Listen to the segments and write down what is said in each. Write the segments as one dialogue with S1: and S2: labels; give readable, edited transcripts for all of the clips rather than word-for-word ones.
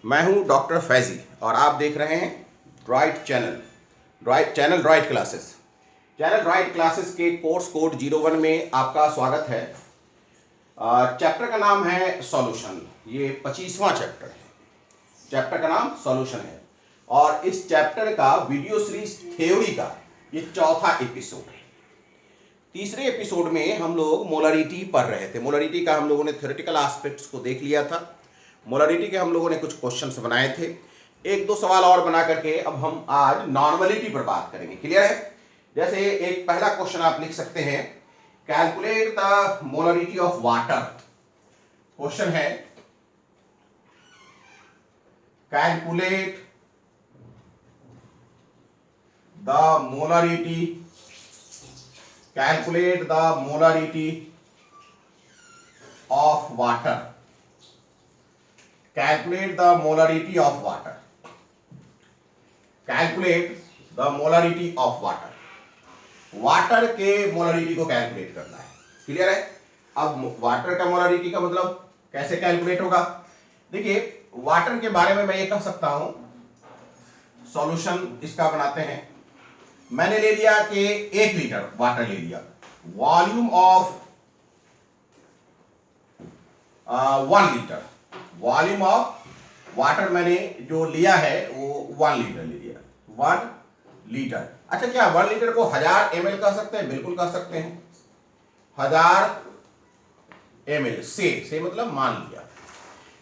S1: मैं हूं डॉक्टर फैजी और आप देख रहे हैं ड्राइट ड्राइट क्लासेस। चैनल ड्राइट क्लासेस के कोर्स कोड 01 में आपका स्वागत है। चैप्टर का नाम है सॉल्यूशन। ये 25वां चैप्टर है। चैप्टर का नाम सॉल्यूशन है और इस चैप्टर का वीडियो सीरीज थ्योरी का ये चौथा एपिसोड है। तीसरे एपिसोड में हम लोग मोलरिटी पढ़ रहे थे। मोलरिटी का हम लोगों ने थ्योरेटिकल एस्पेक्ट्स को देख लिया था। मोलरिटी के हम लोगों ने कुछ क्वेश्चंस बनाए थे, एक दो सवाल और बना करके अब हम आज नॉर्मलिटी पर बात करेंगे। क्लियर है? जैसे एक पहला क्वेश्चन आप लिख सकते हैं, calculate the molarity of water. Question है calculate the molarity of water. Calculate the molarity of water. Calculate the molarity of water. Water के मोलरिटी को कैलकुलेट करना है। क्लियर है? अब वाटर का मोलरिटी का मतलब कैसे कैलकुलेट होगा? देखिए, वाटर के बारे में मैं ये कह सकता हूं, सॉल्यूशन इसका बनाते हैं। मैंने ले लिया कि 1 लीटर वाटर ले लिया, volume of 1 litre, volume of water मैंने जो लिया है वो 1 लीटर ले लिया। 1 लीटर। अच्छा, क्या 1 लीटर को 1000 ml कह सकते हैं? बिल्कुल कह सकते हैं। 1000 ml से मतलब मान लिया।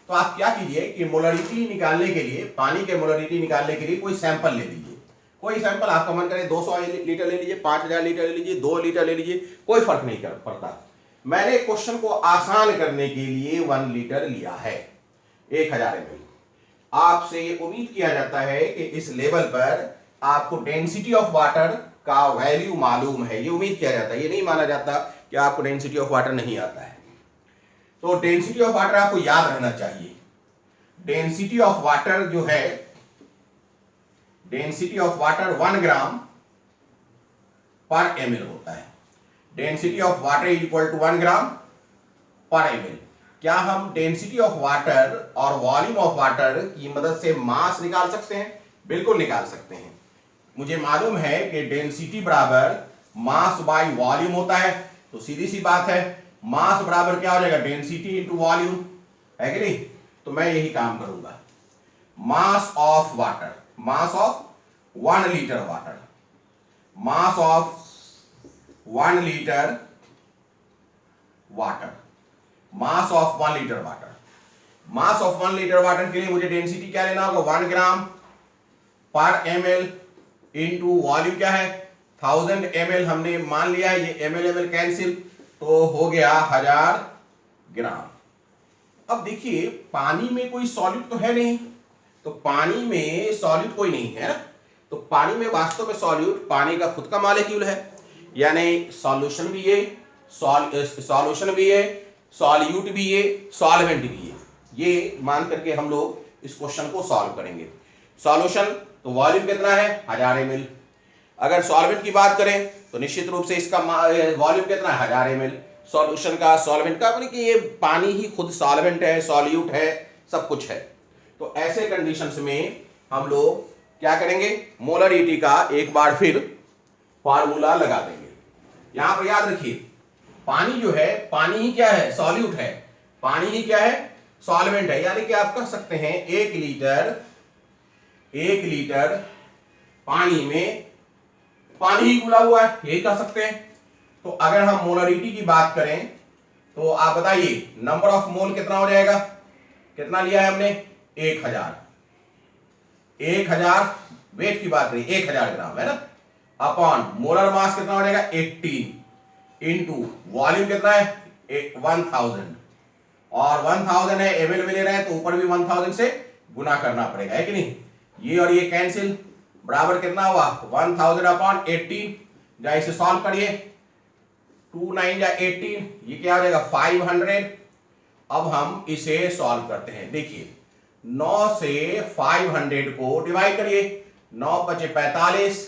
S1: तो आप क्या कीजिए कि मोलरिटी निकालने के लिए, पानी के मोलरिटी निकालने के लिए कोई सैंपल ले लीजिए। कोई सैंपल आपका मन करे 200 लीटर ले लीजिए, 5000 लीटर ले लीजिए, 2 लीटर ले लीजिए, कोई फर्क नहीं पड़ता। मैंने क्वेश्चन को आसान करने के लिए 1 लीटर लिया है, 1000 ml। आपसे ये उम्मीद किया जाता है कि इस लेवल पर आपको डेंसिटी ऑफ वाटर का वैल्यू मालूम है। ये उम्मीद किया जाता है, ये नहीं माना जाता कि आपको डेंसिटी ऑफ वाटर नहीं आता है। तो डेंसिटी ऑफ वाटर आपको याद रहना चाहिए। डेंसिटी ऑफ वाटर जो है, density of water 1 gram per ml होता है। Density of water is equal to 1 gram per ml। क्या हम डेंसिटी ऑफ वाटर और वॉल्यूम ऑफ वाटर की मदद से मास निकाल सकते हैं? बिल्कुल निकाल सकते हैं। मुझे मालूम है कि डेंसिटी बराबर मास बाय वॉल्यूम होता है, तो सीधी सी बात है, मास बराबर क्या हो जाएगा? डेंसिटी इंटू वॉल्यूम, है कि नहीं? तो मैं यही काम करूंगा। Mass of water, mass of 1 litre water, mass of 1 litre water, mass of 1 litre water. Mass of 1 litre water के लिए मुझे डेंसिटी क्या लेना होगा? 1 gram per ml into volume क्या है? 1000 ml हमने मान लिया है। ये ml कैंसिल, तो हो गया 1000 ग्राम। अब देखिए, पानी में कोई सॉलिड तो है नहीं, तो पानी में सॉलिड कोई नहीं है ना, तो पानी में वास्तव में सॉल्यूट पानी का खुद का मॉलिक्यूल है, यानी सॉल्यूशन भी है, सॉल्यूशन भी है, सॉल्यूट भी है, सॉल्वेंट भी है। ये मान करके हम लोग इस क्वेश्चन को सॉल्व करेंगे। सॉल्यूशन तो वॉल्यूम कितना है? 1000 ml। अगर सॉल्वेंट की बात करें तो निश्चित रूप से इसका वॉल्यूम कितना है? 1000 ml। सॉल्यूशन का, सॉल्वेंट का, मतलब कि ये पानी ही खुद सॉल्वेंट है, सॉल्यूट है, सब कुछ है। तो ऐसे कंडीशंस में हम लोग क्या करेंगे? मोलरिटी का एक बार फिर फार्मूला लगा देंगे। यहां पर याद रखिए, पानी जो है, पानी ही क्या है? सॉल्यूट है। पानी ही क्या है? सॉल्वेंट है। यानी कि आप कह सकते हैं 1 लीटर पानी में पानी ही घुला हुआ है, यही कह सकते हैं। तो अगर हम मोलरिटी की बात करें तो आप बताइए नंबर ऑफ मोल कितना हो जाएगा? कितना लिया है हमने? 1000। वेट की बात करें, 1000 ग्राम है ना, अपॉन मोलर मास कितना हो जाएगा? 18 इंटू वॉल्यूम कितना है? 1000, और 1000 है, ml में ले रहे हैं तो ऊपर भी 1000 से गुना करना पड़ेगा, है कि नहीं? ये और ये कैंसिल, बराबर कितना हुआ? 1000 अपॉन 18। या इसे सॉल्व करिए, 2 9 या 18, ये क्या हो जाएगा? 500। अब हम इसे सॉल्व करते हैं। देखिए, 9 से 500 को डिवाइड करिए, 9 पचे 45,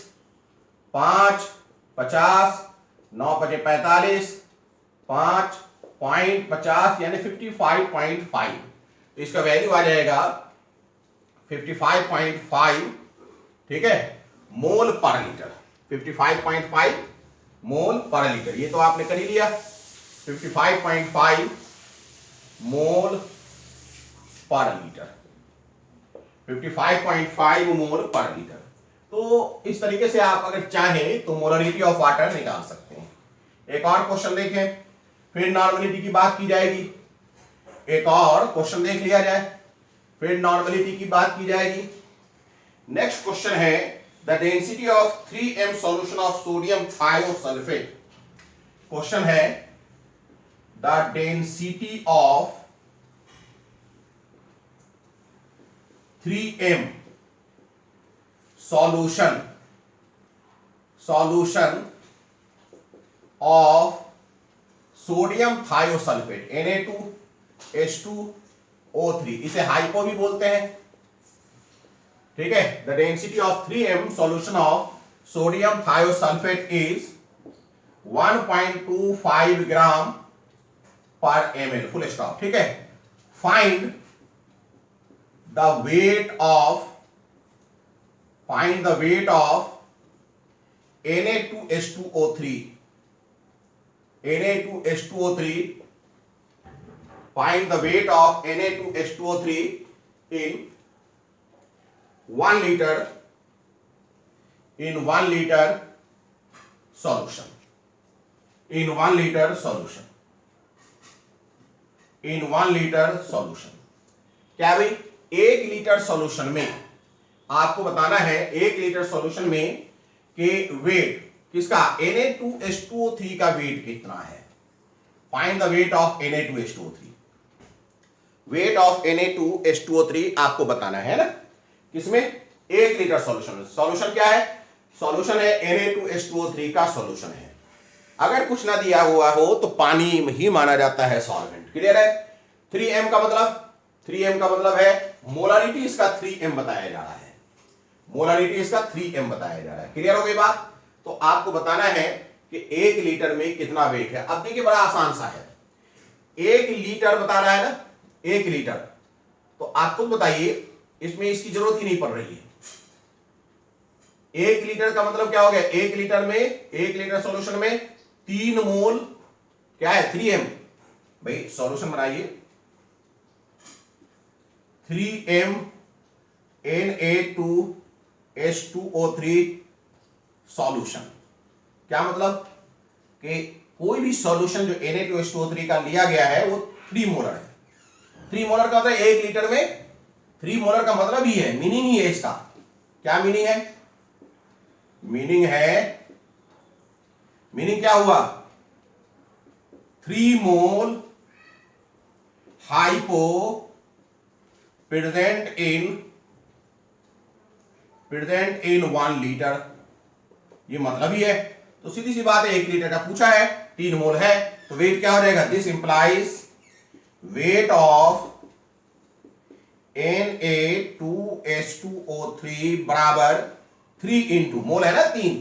S1: 5 50, 9 पचे 45, 5.50 यानी 55.5। तो इसका वैल्यू आ जाएगा 55.5, ठीक है, मोल पर लीटर। 55.5 मोल पर लीटर, ये तो आपने कर ही लिया। 55.5 मोल पर लीटर, 55.5 मोल पर लीटर। तो इस तरीके से आप अगर चाहें तो मोलरिटी ऑफ वाटर निकाल सकते हैं। एक और क्वेश्चन देखें, फिर नॉर्मलिटी की बात की जाएगी। एक और क्वेश्चन देख लिया जाए, फिर नॉर्मलिटी की बात की जाएगी। नेक्स्ट क्वेश्चन है the density of 3m solution of sodium thiosulphate. Question है the density of 3m solution of sodium thiosulphate Na2H2O3, इसे हाइपो भी बोलते हैं, ठीक है। The density of 3m solution of sodium thiosulphate is 1.25 gram per ml, full stop, ठीक है। Find the weight of Na2H2O3, find the weight of Na2H2O3 in 1 liter solution, in 1 liter solution। क्या भाई, 1 litre solution में आपको बताना है, 1 litre solution में के वेट किसका, Na2H2O3 का वेट कितना है। Find the weight of Na2H2O3, wait of Na2H2O3 आपको बताना है ना, किसमें, 1 लीटर सॉल्यूशन में। सॉल्यूशन क्या है, सॉल्यूशन है Na2H2O3 का सॉल्यूशन है। अगर कुछ ना दिया हुआ हो तो पानी ही माना जाता है सॉल्वेंट, क्लियर है। 3m का मतलब है मोलारिटी इसका 3m बताया जा रहा है, मोलारिटी इसका 3m बताया जा रहा है, क्लियर हो गई बात। तो आपको बताना है कि 1 लीटर में कितना वेट है। अब देखिए बड़ा आसान सा है, 1 लीटर बता रहा है ना, 1 लीटर, तो आपको बताइए इसमें इसकी जरूरत ही नहीं पड़ रही है। 1 लीटर का मतलब क्या हो गया, 1 लीटर में, 1 लीटर सॉल्यूशन में 3 मोल क्या है, 3m। भाई सॉल्यूशन बनाइए, 3m Na2H2O3 सॉल्यूशन। क्या मतलब कि कोई भी सॉल्यूशन जो Na2H2O3 का लिया गया है वो 3 मोलर है। 3 मोलर का मतलब 1 लीटर में 3 मोलर का मतलब ही है, मीनिंग ही है इसका। क्या मीनिंग है, मीनिंग क्या हुआ, 3 मोल हाइपो प्रेजेंट इन 1 लीटर, ये मतलब ही है। तो सीधी सी बात है, 1 लीटर का पूछा है, 3 मोल है, तो वेट क्या हो जाएगा, this implies wait of Na2H2O3 बराबर 3 इंटू, मोल है ना 3,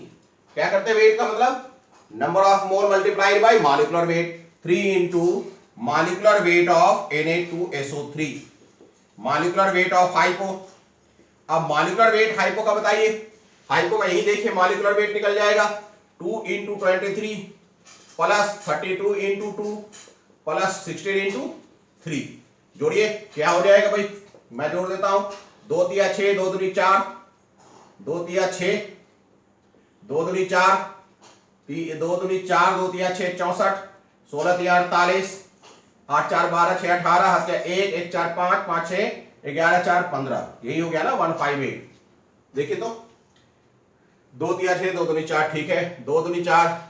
S1: क्या करते हैं वेट का मतलब number of mole multiplied by molecular weight, 3 into molecular weight of Na2SO3, molecular weight of hypo. अब मॉलिक्यूलर वेट हाइपो का बताइए, हाइपो का यही देखिए मॉलिक्यूलर वेट निकल जाएगा 2 into 23 plus 32 into 2 plus 16 into 3, जोड़िए क्या हो जाएगा भाई, मैं जोड़ देता हूं, 2 तिया 6, 2 दूनी 4, 2 तिया 6, 2 दूनी 4, 2 दूनी 4, 2 तिया 6 64, 16 तिया 48, 8 4 12, 6 18, हाथ 1 1 4 5 5 6 11 4 15, यही हो गया ना 158। देखिए तो 2 तिया 6, 2 दूनी 4, ठीक है, 2 दूनी 4,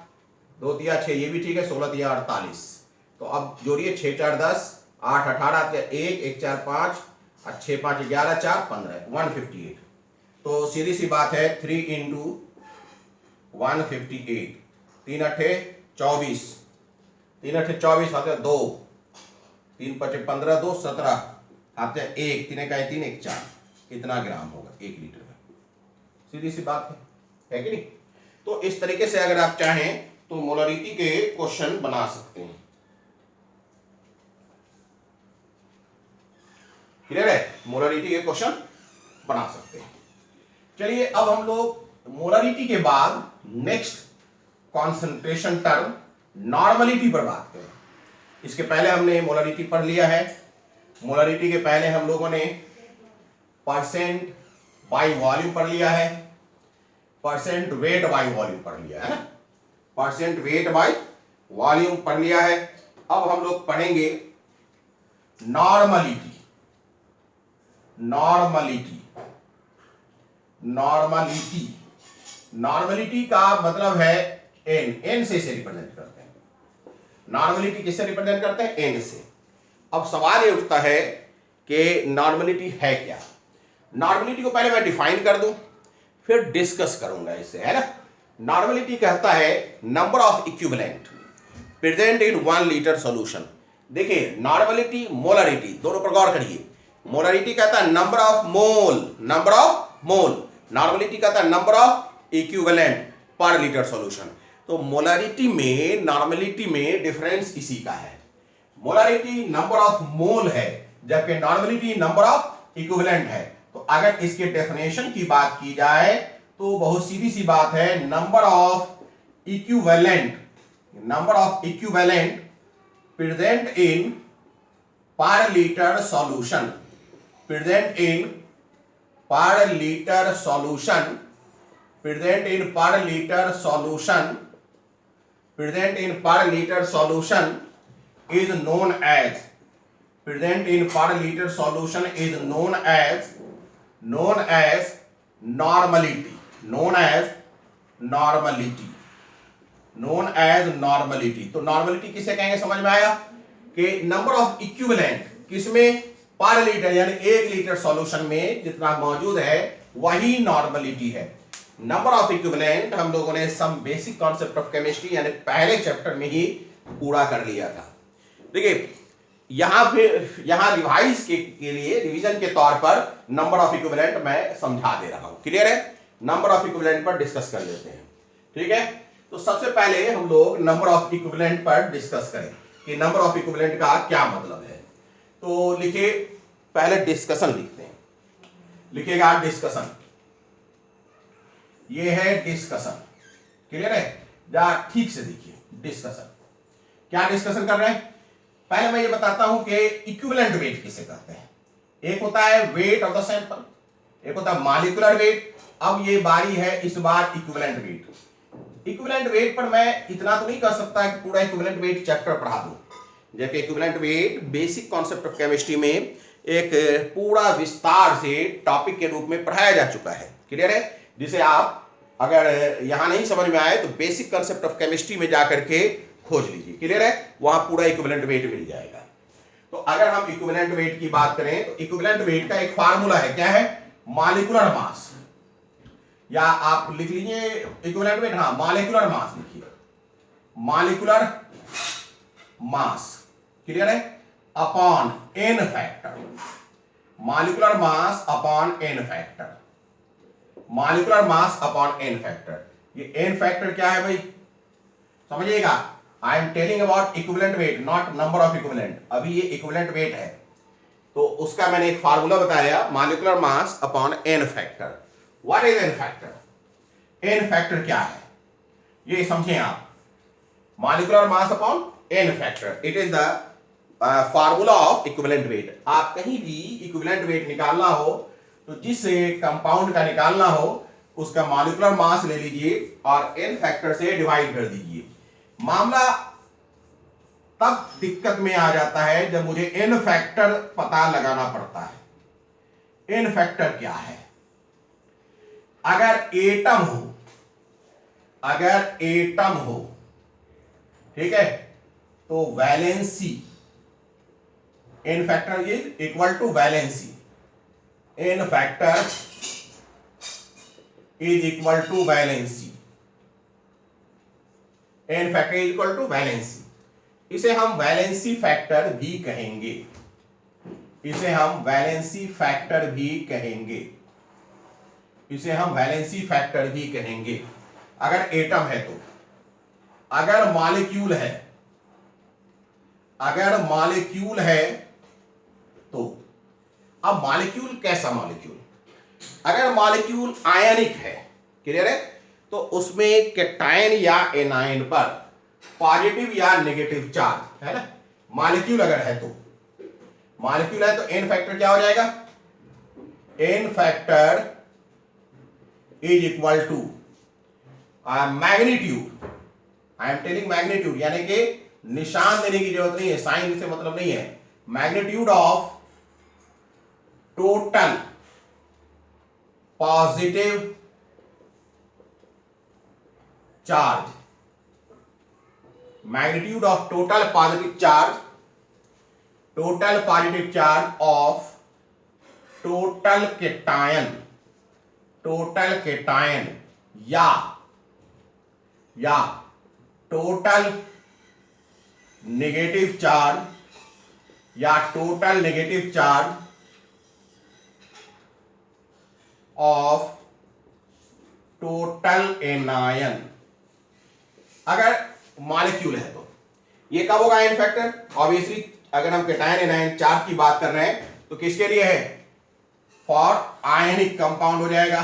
S1: 2 तिया 6, ये भी ठीक है, 16 तिया 48। तो अब जोड़िए 6 4 10, 8 18, 1 1 4 5, 6 5 11 4 15, 158। तो सीधी सी बात है 3 इंटू 158, 3 अठे 24, 3 अठे 24 हाथ 2, 3 5 15, 2 17, हाथ 1, 3 का 3 1 4, कितना ग्राम होगा 1 लीटर में, सीधी सी बात है कि नहीं। तो इस तरीके से अगर आप चाहें तो मोलारिटी के क्वेश्चन बना सकते हैं, क्लियर है, मोलारिटी के क्वेश्चन बना सकते हैं। चलिए अब हम लोग मोलरिटी के बाद नेक्स्ट कॉन्सेंट्रेशन टर्म नॉर्मलिटी पर बात करें। इसके पहले हमने मोलरिटी पढ़ लिया है। मोलरिटी के पहले हम लोगों ने परसेंट बाई वॉल्यूम पढ़ लिया है, परसेंट वेट बाई वॉल्यूम पढ़ लिया है ना, परसेंट वेट बाई वॉल्यूम पढ़ लिया है। अब हम लोग पढ़ेंगे नॉर्मलिटी। नॉर्मलिटी नॉर्मलिटी नॉर्मलिटी का मतलब है एन, एन से इसे रिप्रेजेंट करते हैं। नॉर्मलिटी किससे रिप्रेजेंट करते हैं? एन से। अब सवाल ये उठता है कि नॉर्मलिटी है क्या। नॉर्मलिटी को पहले मैं डिफाइन कर दूं, फिर डिस्कस करूंगा इससे, है ना। नॉर्मलिटी कहता है number of equivalent present in 1 litre solution. देखिए नॉर्मलिटी मोलरिटी दोनों पर गौर करिए। मोलरिटी कहता है number of mole, number of mole. Normality कहता है नंबर ऑफ इक्विवेलेंट पर लीटर सॉल्यूशन। तो मोलरिटी में नॉर्मलिटी में डिफरेंस इसी का है। मोलरिटी नंबर ऑफ मोल है, जबकि नॉर्मलिटी नंबर ऑफ इक्विवेलेंट है। तो अगर इसके डेफिनेशन की बात की जाए तो बहुत सीधी सी बात है, number of equivalent present in पर लीटर सॉल्यूशन, प्रेजेंट इन पर लीटर सॉल्यूशन, प्रेजेंट इन पर लीटर सॉल्यूशन, प्रेजेंट इन पर litre solution is known as, present in per liter solution is known as normality, known as normality, known as normality। तो normality किसे कहेंगे समझ में आया कि नंबर ऑफ इक्विवेलेंट किसमें? पर लीटर, यानी 1 लीटर सॉल्यूशन में जितना मौजूद है वही नॉर्मलिटी है। नंबर ऑफ इक्विवेलेंट हम लोगों ने some basic concept of chemistry यानी पहले चैप्टर में ही पूरा कर लिया था। देखिए यहां रिवाइज के लिए रिवीजन के तौर पर नंबर ऑफ इक्विवेलेंट मैं समझा दे रहा हूं। क्लियर है? नंबर ऑफ इक्विवेलेंट पर डिस्कस कर लेते हैं। ठीक है, तो सबसे पहले हम लोग नंबर ऑफ इक्विवेलेंट पर डिस्कस करें कि नंबर ऑफ इक्विवेलेंट का क्या मतलब है। तो लिखिए, पहले डिस्कशन लिखते हैं। लिखिएगा डिस्कशन, ये है डिस्कशन। क्लियर है? जा ठीक से देखिए डिस्कशन, क्या डिस्कशन कर रहे हैं। पहले मैं ये बताता हूं कि इक्विवेलेंट वेट किसे कहते हैं। एक होता है वेट ऑफ द सैंपल, एक होता है मॉलिक्यूलर वेट। अब ये बारी है इस बार इक्विवेलेंट वेट। इक्विवेलेंट वेट पर मैं इतना तो नहीं कर सकता कि पूरा इक्विवेलेंट वेट चैप्टर पढ़ा दूं, जबकि equivalent weight basic concept of chemistry में एक पूरा विस्तार से टॉपिक के रूप में पढ़ाया जा चुका है। क्लियर है? जिसे आप अगर यहां नहीं समझ में आए तो बेसिक कॉन्सेप्ट ऑफ केमिस्ट्री में जाकर के खोज लीजिए। क्लियर है? वहां पूरा इक्विवेलेंट वेट मिल जाएगा। तो अगर हम इक्विवेलेंट वेट की बात करें तो इक्विवेलेंट वेट का एक फार्मूला है, क्या है? मॉलिक्यूलर मास, या आप लिख लीजिए इक्विवेलेंट वेट, हाँ मॉलिक्यूलर मास लिखिए, मॉलिक्यूलर मास। क्लियर है? Upon N factor, molecular mass upon N factor, molecular mass upon N factor. ये एन फैक्टर क्या है भाई, समझिएगा। I am telling about equivalent weight, not number of equivalent. अभी ये इक्विवेलेंट वेट है तो उसका मैंने एक फार्मूला बताया, molecular mass upon N factor. What is N factor? N factor क्या है ये समझें आप। Molecular mass upon N factor, it is the formula of equivalent weight. आप कहीं भी इक्विवेलेंट वेट निकालना हो तो जिस कंपाउंड का निकालना हो उसका मॉलिक्यूलर मास ले लीजिए और एन फैक्टर से डिवाइड कर दीजिए। मामला तब दिक्कत में आ जाता है जब मुझे एन फैक्टर पता लगाना पड़ता है। एन फैक्टर क्या है? अगर एटम हो, अगर एटम हो, ठीक है, तो valency, N factor is equal to valency, N factor is equal to valency, N factor is equal to valency. इसे हम वैलेंसी फैक्टर भी कहेंगे, इसे हम वैलेंसी फैक्टर भी कहेंगे, इसे हम वैलेंसी फैक्टर भी कहेंगे अगर एटम है तो। अगर मॉलिक्यूल है, अगर मॉलिक्यूल है तो, अब मॉलिक्यूल कैसा मॉलिक्यूल? अगर मॉलिक्यूल आयनिक है, क्लियर है, तो उसमें कैटायन या एनायन पर पॉजिटिव या नेगेटिव चार्ज है ना, मॉलिक्यूल अगर है तो, मॉलिक्यूल है तो एन फैक्टर क्या हो जाएगा, N factor is equal to magnitude, I am telling magnitude, यानी कि निशान देने की जरूरत नहीं है, साइन से मतलब नहीं है, magnitude of total positive charge, magnitude of total positive charge, total positive charge of total cation, total cation या टोटल नेगेटिव चार्ज या total negative charge of total anion, अगर मॉलिक्यूल है तो ये कब होगा एन फैक्टर, ऑब्वियसली अगर हम कैटायन एनायन चार्ज की बात कर रहे हैं तो किसके लिए है, फॉर आयनिक कंपाउंड हो जाएगा,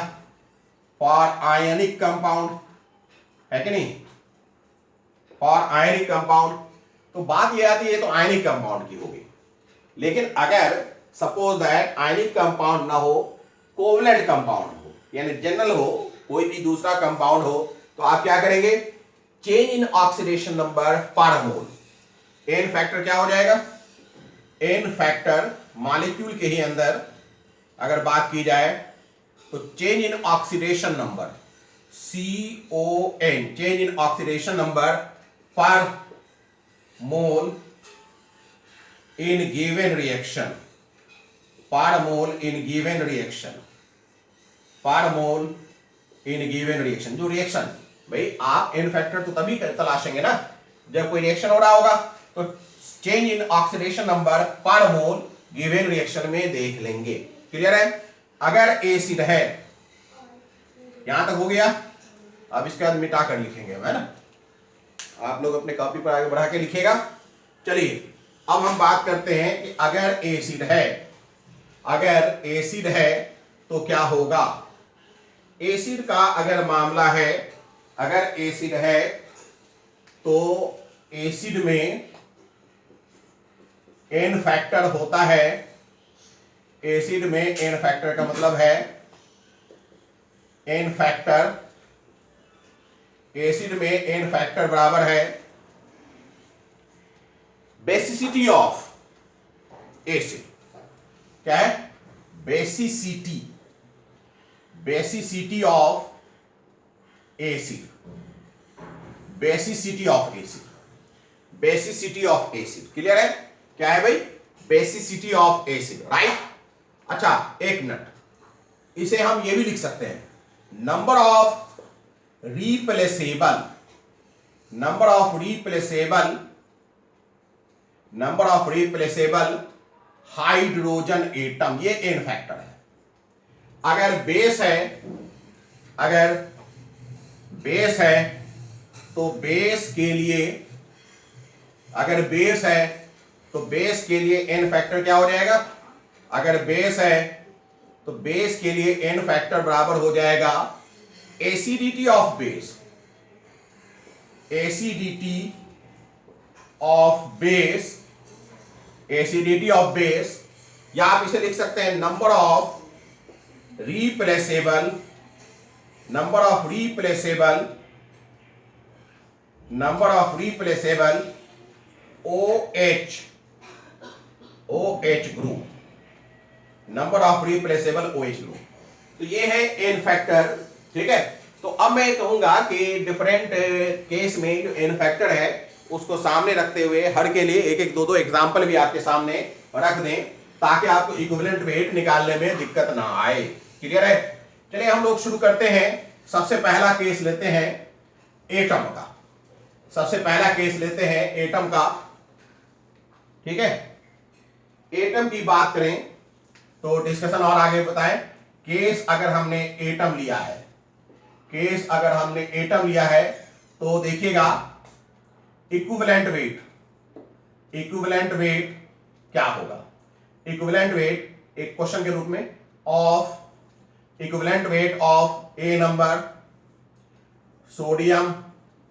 S1: फॉर आयनिक कंपाउंड है कि नहीं, फॉर आयनिक कंपाउंड, तो बात ये आती है तो आयनिक कंपाउंड की होगी, लेकिन अगर सपोज दैट आयनिक कंपाउंड ना हो, कोवलेंट कंपाउंड हो, यानी जनरल हो, कोई भी दूसरा कंपाउंड हो, तो आप क्या करेंगे, चेंज इन ऑक्सीडेशन नंबर पर मोल, एन फैक्टर क्या हो जाएगा, एन फैक्टर मॉलिक्यूल के ही अंदर अगर बात की जाए तो change in oxidation number CON, change in oxidation number पर मोल इन गिवन रिएक्शन, पर मोल इन गिवन रिएक्शन, पर मोल इन गिवन रिएक्शन, जो रिएक्शन, भाई आप एन फैक्टर तो तभी तलाशेंगे ना जब कोई रिएक्शन हो रहा होगा, तो चेंज इन ऑक्सीडेशन नंबर पर मोल गिवन रिएक्शन में देख लेंगे, क्लियर है। अगर एसिड है, यहां तक हो गया, अब इसके बाद मिटा कर लिखेंगे है ना, आप लोग अपने कॉपी पर आगे बढ़ा के लिखेगा। चलिए अब हम बात करते हैं कि अगर एसिड है, अगर एसिड है तो क्या होगा, एसिड का अगर मामला है, अगर एसिड है तो एसिड में एन फैक्टर होता है, एसिड में एन फैक्टर का मतलब है, एन फैक्टर, एसिड में एन फैक्टर बराबर है बेसिसिटी ऑफ एसिड, क्या है, basicity, basicity of acid, basicity of acid, basicity of acid, clear है, क्या है भाई, बेसिसिटी ऑफ एसिड, राइट। अच्छा एक मिनट, इसे हम ये भी लिख सकते हैं, number of replaceable, number of replaceable, number of replaceable hydrogen atom, ये एन फैक्टर है। अगर बेस है, अगर बेस है तो बेस के लिए, अगर बेस है तो बेस के लिए एन फैक्टर क्या हो जाएगा, अगर बेस है तो बेस के लिए एन फैक्टर बराबर हो जाएगा acidity of base, acidity of base, acidity of base, या आप इसे लिख सकते हैं number of replaceable, number of replaceable, number of replaceable OH, OH group, number of replaceable OH group, तो ये है एन फैक्टर, ठीक है। तो अब मैं कहूंगा कि डिफरेंट केस में जो एन फैक्टर है उसको सामने रखते हुए हर के लिए एक एक दो दो एग्जांपल भी आपके सामने रख दें, ताकि आपको इक्विवेलेंट वेट निकालने में दिक्कत ना आए, क्लियर है। चलिए हम लोग शुरू करते हैं, सबसे पहला केस लेते हैं एटम का, सबसे पहला केस लेते हैं एटम का, ठीक है। एटम की बात करें तो डिस्कशन और आगे बताएं, केस अगर हमने एटम लिया है, केस अगर हमने एटम लिया है तो देखिएगा इक्विवेलेंट वेट, इक्विवेलेंट वेट क्या होगा, इक्विवेलेंट वेट एक क्वेश्चन के रूप में of equivalent weight of A number sodium,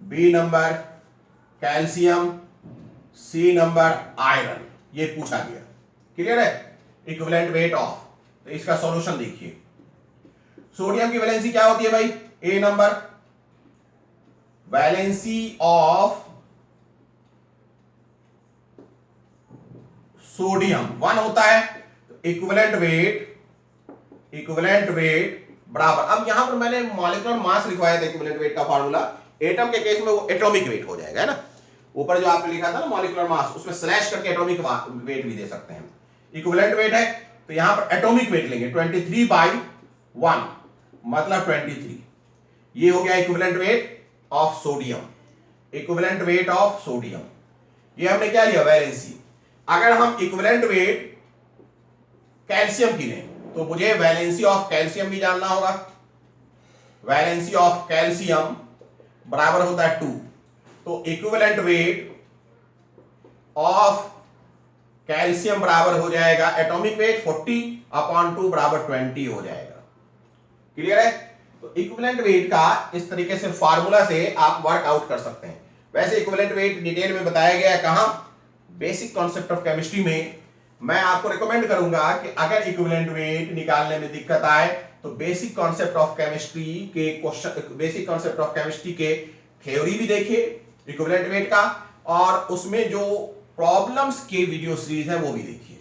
S1: B number calcium, C number iron, ये पूछा गया। क्लियर है? इक्विवेलेंट वेट ऑफ, तो इसका सॉल्यूशन देखिए। सोडियम की वैलेंसी क्या होती है भाई? ए नंबर, वैलेंसी ऑफ सोडियम 1 होता है, तो इक्विवेलेंट वेट बराबर, अब यहां पर मैंने मॉलिक्यूलर मास लिखवाया था इक्विवेलेंट वेट का फार्मूला, एटम के केस में वो एटॉमिक वेट हो जाएगा, है ना। ऊपर जो आपने लिखा था ना मॉलिक्यूलर मास, उसमें स्लैश करके एटॉमिक वेट भी दे सकते हैं। इक्विवेलेंट वेट है तो यहां पर एटॉमिक वेट लेंगे, 23/1 मतलब 23, ये हो गया equivalent weight of sodium. Equivalent weight of sodium, ये हमने क्या लिया? वैलेंसी। अगर हम इक्विवेलेंट वेट कैल्शियम की लें तो मुझे वैलेंसी ऑफ कैल्शियम भी जानना होगा। वैलेंसी ऑफ कैल्शियम बराबर होता है 2, तो इक्विवेलेंट वेट ऑफ कैल्शियम बराबर हो जाएगा एटॉमिक वेट 40/2 बराबर 20 हो जाएगा। क्लियर है? तो इक्विवेलेंट वेट का इस तरीके से फार्मूला से आप वर्कआउट कर सकते हैं। वैसे इक्विवेलेंट वेट डिटेल में बताया गया है कहां? बेसिक कॉन्सेप्ट ऑफ केमिस्ट्री में। मैं आपको रिकमेंड करूंगा कि अगर इक्विवेलेंट वेट निकालने में दिक्कत आए तो बेसिक कॉन्सेप्ट ऑफ केमिस्ट्री के question, basic concept of chemistry के थ्योरी भी देखिए इक्विवेलेंट वेट का, और उसमें जो प्रॉब्लम्स के वीडियो सीरीज है वो भी देखिए।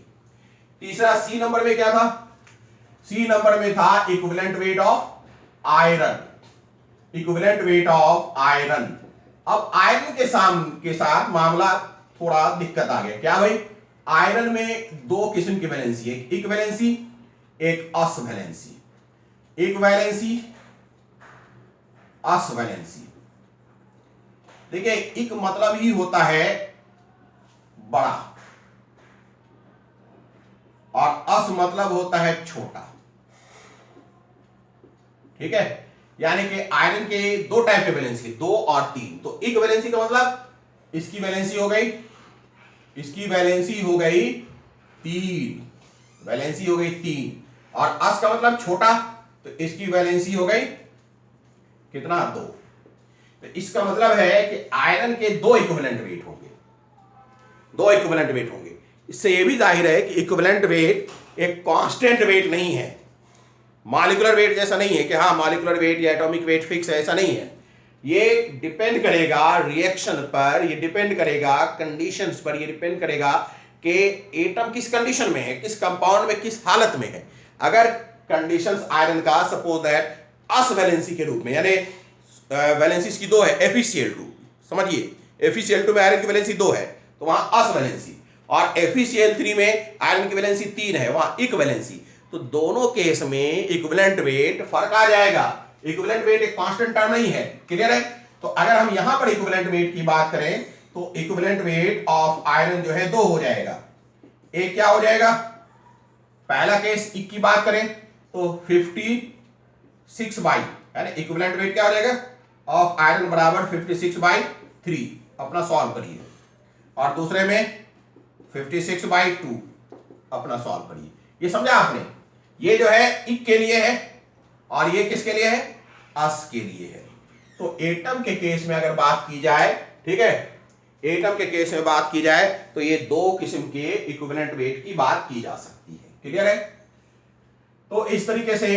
S1: तीसरा सी नंबर में क्या था? सी नंबर में था equivalent weight of iron. Equivalent weight of iron. अब आयरन के साथ मामला थोड़ा दिक्कत आ गया। क्या भाई? आयरन में दो किस्म की वैलेंसी है, एक इक्विवेलेंसी, एक असवैलेंसी। इक्विवेलेंसी, असवैलेंसी। देखिए इक मतलब ही होता है बड़ा और अस मतलब होता है छोटा। ठीक है? यानी कि आयरन के दो टाइप के वैलेंसी, 2 और 3। तो इक्विवेलेंसी का मतलब इसकी वैलेंसी हो गई, इसकी वैलेंसी हो गई 3, वैलेंसी हो गई 3, और अस का मतलब छोटा, तो इसकी वैलेंसी हो गई कितना? 2। तो इसका मतलब है कि आयरन के 2 इक्विवेलेंट वेट होंगे, 2 इक्विवेलेंट वेट होंगे। इससे यह भी जाहिर है कि इक्विवेलेंट वेट एक कांस्टेंट वेट नहीं है, मॉलिक्यूलर वेट जैसा नहीं है कि हाँ मॉलिक्यूलर वेट या एटॉमिक वेट फिक्स है, ऐसा नहीं है। ये डिपेंड करेगा रिएक्शन पर, ये डिपेंड करेगा कंडीशंस पर, ये डिपेंड करेगा कि एटम किस कंडीशन में है, किस कंपाउंड में, किस हालत में है। अगर कंडीशंस आयरन का सपोज दैट अस वैलेंसी के रूप में, यानी वैलेंसीज की 2 है, FeCl2, समझिए FeCl2 में आयरन की वैलेंसी 2 है तो वहां अस वैलेंसी, और FeCl3 में आयरन की वैलेंसी 3 है, वहां इक वैलेंसी। तो दोनों केस में इक्विवेलेंट वेट फर्क आ जाएगा। इक्विवेलेंट वेट एक कांस्टेंट टर्म नहीं है। क्लियर है? तो अगर हम यहां पर इक्विवेलेंट वेट की बात करें तो इक्विवेलेंट वेट ऑफ आयरन जो है 2 हो जाएगा। एक क्या हो जाएगा? पहला केस इक की बात करें तो 56/, यानी इक्विवेलेंट वेट क्या हो जाएगा ऑफ आयरन बराबर 56/3, अपना सॉल्व करिए। और दूसरे में 56/2, अपना सॉल्व करिए। ये समझा आपने? ये जो है इक के लिए है और ये किसके लिए है? अस के लिए है। तो एटम के केस में अगर बात की जाए, ठीक है, एटम के केस में बात की जाए तो ये 2 किस्म के इक्विवेलेंट वेट की बात की जा सकती है। क्लियर है? तो इस तरीके से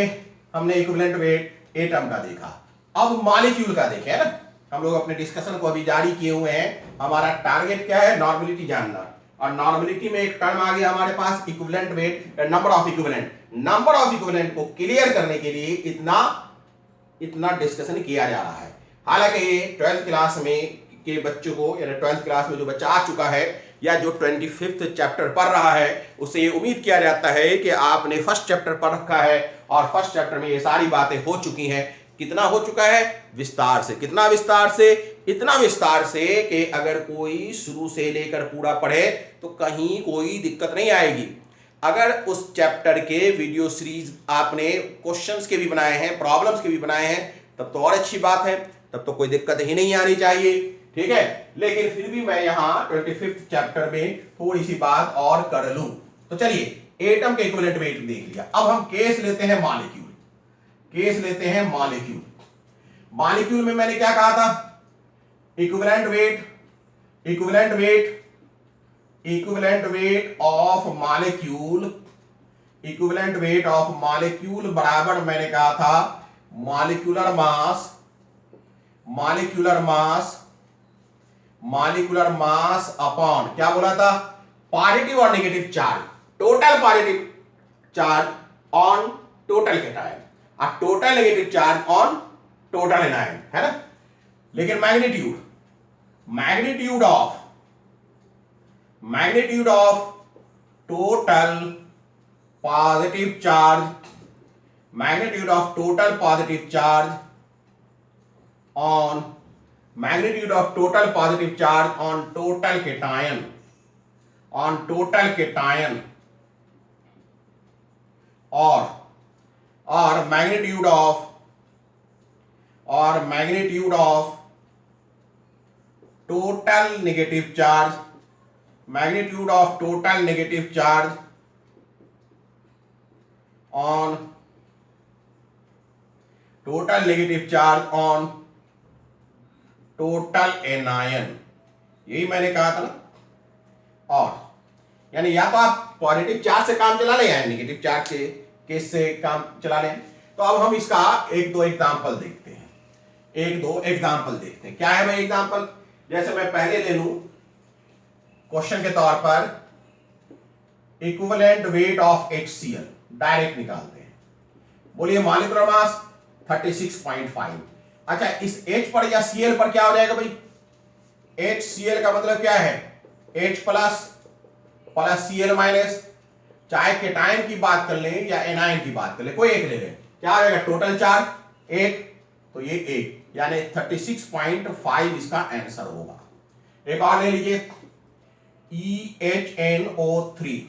S1: हमने इक्विवेलेंट वेट एटम का देखा। अब मॉलिक्यूल का देखें, है ना। हम लोग अपने डिस्कशन को अभी जारी किए हुए हैं। हमारा टारगेट क्या है? नॉर्मेलिटी जानना। और नॉर्मेलिटी में एक टर्म आ गया हमारे पास equivalent weight, number of equivalent. Number of equivalent को क्लियर करने के लिए इतना डिस्कशन किया जा रहा है। हालांकि ये 12th क्लास में के बच्चों को, यानी 12th क्लास में जो बच्चा आ चुका है या जो 25th चैप्टर पढ़ रहा है, उससे ये उम्मीद किया जाता है कि आपने फर्स्ट चैप्टर पढ़ रखा है और फर्स्ट चैप्टर में ये सारी बातें हो चुकी हैं। कितना हो चुका है? विस्तार से। कितना विस्तार से? इतना विस्तार से कि अगर कोई शुरू से लेकर पूरा पढ़े तो कहीं कोई दिक्कत नहीं आएगी। अगर उस चैप्टर के वीडियो सीरीज आपने क्वेश्चंस के भी बनाए हैं, प्रॉब्लम्स के भी बनाए हैं, तब तो और अच्छी बात है, तब तो कोई दिक्कत ही नहीं आनी चाहिए। ठीक है? लेकिन फिर भी मैं यहां 25th चैप्टर में थोड़ी सी बात और कर लूं। तो चलिए, एटम के इक्विवेलेंट वेट देख लिया। अब हम केस लेते हैं मॉलिक्यूल। केस लेते हैं मॉलिक्यूल। मॉलिक्यूल में मैंने क्या कहा था, equivalent weight of molecule, equivalent weight of molecule बराबर मैंने कहा था मॉलिक्यूलर मास अपॉन क्या बोला था, पॉजिटिव और negative charge, total positive charge on total cation और total negative charge on total anion, है ना। लेकिन magnitude of total positive charge, magnitude of total positive charge on total cation, और magnitude of total negative charge, on total anion, यही मैंने कहा था ना। और यानी या तो आप पॉजिटिव चार्ज से काम चला लें या नेगेटिव चार्ज से केस से काम चला लें। तो अब हम इसका एक दो एग्जांपल देखते हैं, क्या है भाई एग्जांपल। जैसे मैं पहले ले लूं क्वेश्चन के तौर पर equivalent weight of HCl, direct निकालते हैं। बोलिए मॉलिक्यूलर मास 36.5। अच्छा, इस H पर या Cl पर क्या हो जाएगा भाई, HCl का मतलब क्या है, H प्लस Cl माइनस, चाहे कैटायन की बात कर लें या एनायन की बात कर लें, कोई एक ले लें, क्या हो जाएगा टोटल चार्ज 1, तो ये 1 यानी 36.5 इसका आंसर होगा। एक और ले लीजिए EHNO3,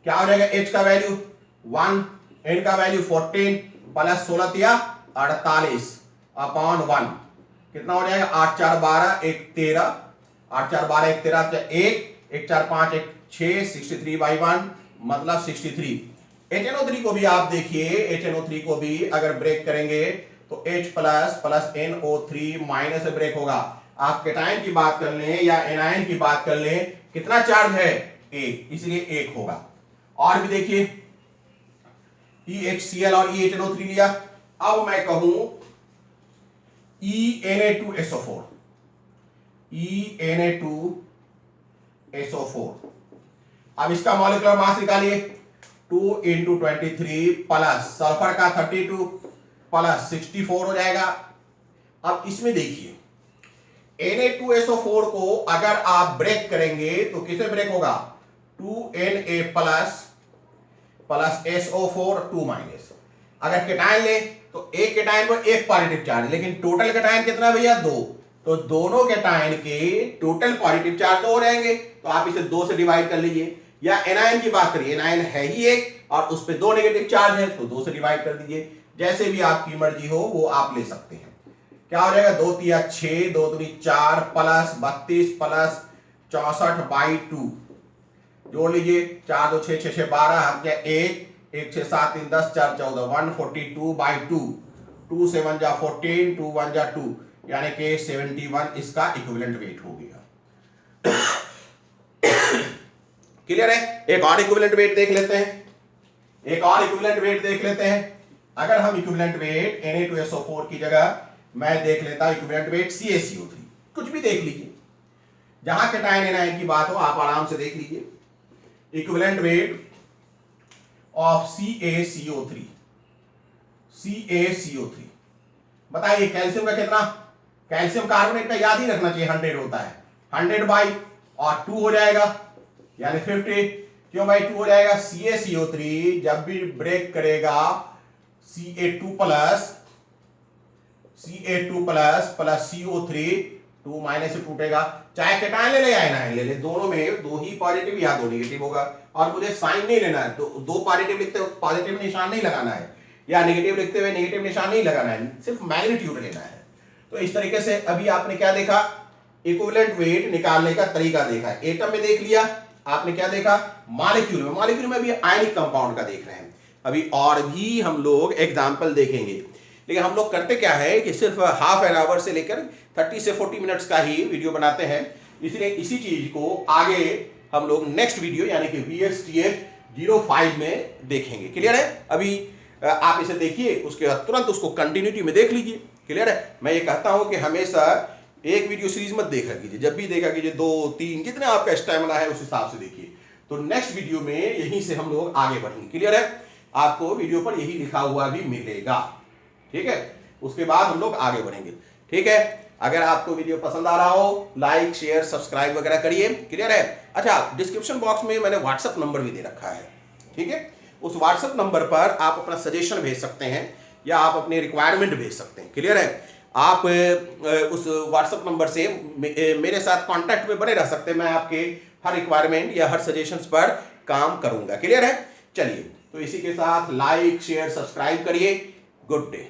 S1: क्या हो जाएगा, H का वैल्यू 1, N का वैल्यू 14 प्लस 16 या 48 अपॉन 1, कितना हो जाएगा 8 4 12 1 13, 8 4 12 1 13, 1 4 5 1 6, 63/1 मतलब 63। HNO3 को भी आप देखिए, HNO3 को भी अगर ब्रेक करेंगे तो H प्लस NO3 माइनस से ब्रेक होगा। आप कैटायन की बात कर लें या एनायन की बात कर लें, कितना चार्ज है 1, इसलिए 1 होगा। और भी देखिए EHCl और EHNO3 लिया, अब मैं कहूं ENA2SO4, अब इसका मॉलिक्यूलर मास निकालिए 2 × 23 प्लस सल्फर का 32 प्लस 64 हो जाएगा। अब इसमें देखिए Na2SO4 को अगर आप ब्रेक करेंगे तो किसे ब्रेक होगा, 2Na प्लस SO4 2 माइनस। अगर कैटायन ले तो एक कैटायन पर एक पॉजिटिव चार्ज, लेकिन टोटल कैटायन कितना भैया 2, तो दोनों कैटायन के टोटल पॉजिटिव चार्ज तो हो रहेंगे, तो आप इसे 2 से डिवाइड कर लीजिए। या एनायन की बात करिए, एनायन है ही एक और उस पे 2 नेगेटिव चार्ज है, तो 2 से डिवाइड कर दीजिए। जैसे भी आपकी मर्जी हो वो आप ले सकते हैं। क्या हो जाएगा 2 3 6, 2 दूनी 4 प्लस 32 प्लस 64/2, जोड़ लीजिए 4 2 6 6 6 12, हम क्या 1 1 6 7 3 10 4 14, 142/2, 2 7 जा 14, 2 1 जा 2, यानी कि 71 इसका इक्विवेलेंट वेट हो गया। क्लियर है। एक और इक्विवेलेंट वेट देख लेते हैं, अगर हम इक्विवेलेंट वेट Na2SO4 की जगह मैं देख लेता इक्विवेलेंट वेट CaCO3, कुछ भी देख लीजिए, जहां कैटायन एनायन की बात हो आप आराम से देख लीजिए। इक्विवेलेंट वेट ऑफ CaCO3, बताइए कैल्शियम का कितना, कैल्शियम कार्बोनेट का याद ही रखना चाहिए 100 होता है, 100/2 हो जाएगा यानी 50, क्यों भाई 2 हो जाएगा। CaCO3 जब भी ब्रेक करेगा Ca2 प्लस CO3 2 माइनस से टूटेगा, चाहे कैटायन ले ले या एनायन ले ले, दोनों में 2 ही पॉजिटिव या 2 नेगेटिव होगा। और मुझे साइन नहीं लेना है, तो 2 पॉजिटिव लिखते हुए पॉजिटिव निशान नहीं लगाना है या नेगेटिव लिखते हुए नेगेटिव निशान नहीं लगाना है, सिर्फ मैग्नीट्यूड लेना है। तो इस तरीके से अभी आपने क्या देखा, इक्विवेलेंट वेट निकालने का तरीका देखा। एटम में देख लिया आपने, क्या देखा मॉलिक्यूल में भी आयनिक कंपाउंड का देख रहे हैं। अभी और भी हम लोग एग्जाम्पल देखेंगे, लेकिन हम लोग करते क्या है कि सिर्फ हाफ एन आवर से लेकर 30 से 40 मिनट्स का ही वीडियो बनाते हैं, इसलिए इसी चीज को आगे हम लोग नेक्स्ट वीडियो यानी कि VSTF 05 में देखेंगे। क्लियर है? अभी आप इसे देखिए, उसके बाद तुरंत उसको कंटिन्यूटी में देख लीजिए। क्लियर है? मैं ये कहता हूं कि हमेशा एक वीडियो सीरीज मत देखा कीजिए, जब भी देखा कीजिए 2-3 जितने आपका स्टैमिना है उस हिसाब से देखिए। तो नेक्स्ट वीडियो में यहीं से हम लोग आगे बढ़ेंगे। क्लियर है? आपको वीडियो पर यही लिखा हुआ भी मिलेगा। ठीक है? उसके बाद हम लोग आगे बढ़ेंगे। ठीक है? अगर आपको वीडियो पसंद आ रहा हो, लाइक शेयर सब्सक्राइब वगैरह करिए। क्लियर है? अच्छा, डिस्क्रिप्शन बॉक्स में मैंने व्हाट्सएप नंबर भी दे रखा है। ठीक है? उस व्हाट्सएप नंबर पर आप अपना सजेशन भेज सकते हैं या आप अपने रिक्वायरमेंट भेज सकते हैं। क्लियर है? आप उस व्हाट्सएप नंबर से मेरे साथ कांटेक्ट में बने रह सकते हैं। मैं आपके हर रिक्वायरमेंट या हर सजेशंस पर काम करूंगा। क्लियर है? चलिए, तो इसी के साथ लाइक शेयर सब्सक्राइब करिए। Good day.